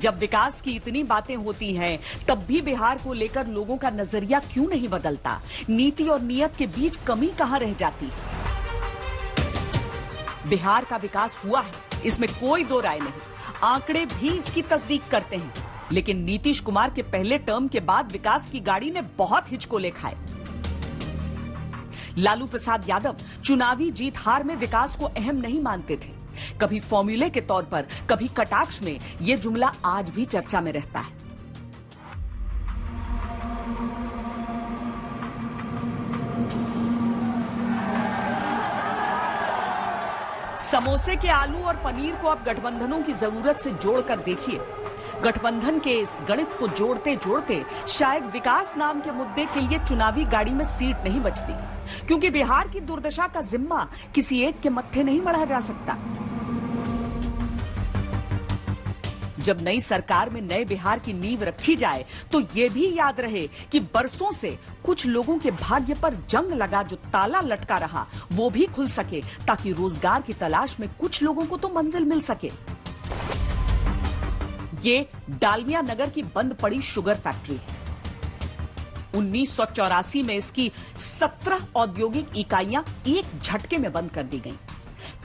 जब विकास की इतनी बातें होती हैं, तब भी बिहार को लेकर लोगों का नजरिया क्यों नहीं बदलता? नीति और नियत के बीच कमी कहां रह जाती है? बिहार का विकास हुआ है, इसमें कोई दो राय नहीं। आंकड़े भी इसकी तस्दीक करते हैं। लेकिन नीतीश कुमार के पहले टर्म के बाद विकास की गाड़ी ने बहुत हिचकोले खाए। लालू प्रसाद यादव चुनावी जीत हार में विकास को अहम नहीं मानते थे। कभी फॉर्मूले के तौर पर, कभी कटाक्ष में। यह जुमला आज भी चर्चा में रहता है। समोसे के आलू और पनीर को अब गठबंधनों की जरूरत से जोड़कर देखिए। गठबंधन के इस गणित को जोड़ते जोड़ते शायद विकास नाम के मुद्दे के लिए चुनावी गाड़ी में सीट नहीं बचती, क्योंकि बिहार की दुर्दशा का जिम्मा किसी एक के मत्थे नहीं मढ़ा जा सकता। जब नई सरकार में नए बिहार की नींव रखी जाए तो यह भी याद रहे कि बरसों से कुछ लोगों के भाग्य पर जंग लगा जो ताला लटका रहा, वो भी खुल सके, ताकि रोजगार की तलाश में कुछ लोगों को तो मंजिल मिल सके। ये डालमिया नगर की बंद पड़ी शुगर फैक्ट्री है। 1984 में इसकी 17 औद्योगिक इकाइयां एक झटके में बंद कर दी गईं।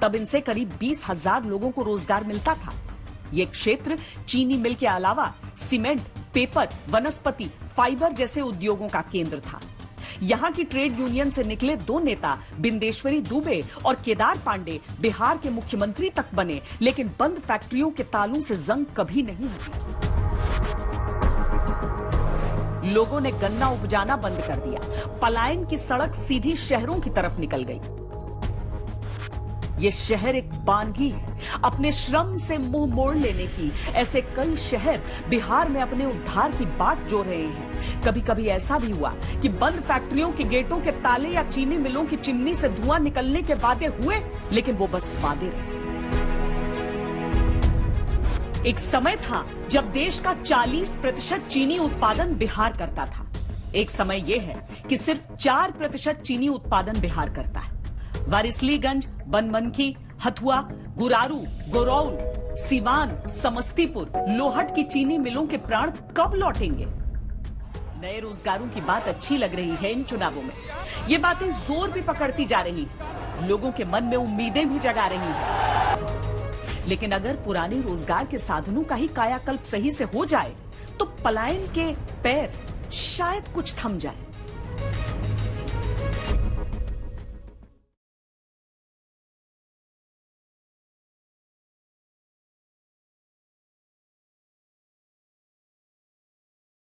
तब इनसे करीब 20,000 लोगों को रोजगार मिलता था। यह क्षेत्र चीनी मिल के अलावा सीमेंट, पेपर, वनस्पति, फाइबर जैसे उद्योगों का केंद्र था। यहां की ट्रेड यूनियन से निकले दो नेता बिंदेश्वरी दुबे और केदार पांडे बिहार के मुख्यमंत्री तक बने, लेकिन बंद फैक्ट्रियों के तालों से जंग कभी नहीं हुई। लोगों ने गन्ना उपजाना बंद कर दिया। पलायन की सड़क सीधी शहरों की तरफ निकल गई। ये शहर एक बानगी है अपने श्रम से मुंह मोड़ लेने की। ऐसे कई शहर बिहार में अपने उद्धार की बाट जो रहे हैं। कभी कभी ऐसा भी हुआ कि बंद फैक्ट्रियों के गेटों के ताले या चीनी मिलों की चिमनी से धुआं निकलने के वादे हुए, लेकिन वो बस वादे रहे। एक समय था जब देश का 40% चीनी उत्पादन बिहार करता था। एक समय यह है कि सिर्फ 4% चीनी उत्पादन बिहार करता है। वारिसलीगंज, बनमनखी, हथुआ, गुरारू, गोरौल, सीवान, समस्तीपुर, लोहट की चीनी मिलों के प्राण कब लौटेंगे? नए रोजगारों की बात अच्छी लग रही है इन चुनावों में। ये बातें जोर भी पकड़ती जा रही, लोगों के मन में उम्मीदें भी जगा रही हैं। लेकिन अगर पुराने रोजगार के साधनों का ही कायाकल्प सही से हो जाए तो पलायन के पैर शायद कुछ थम जाए।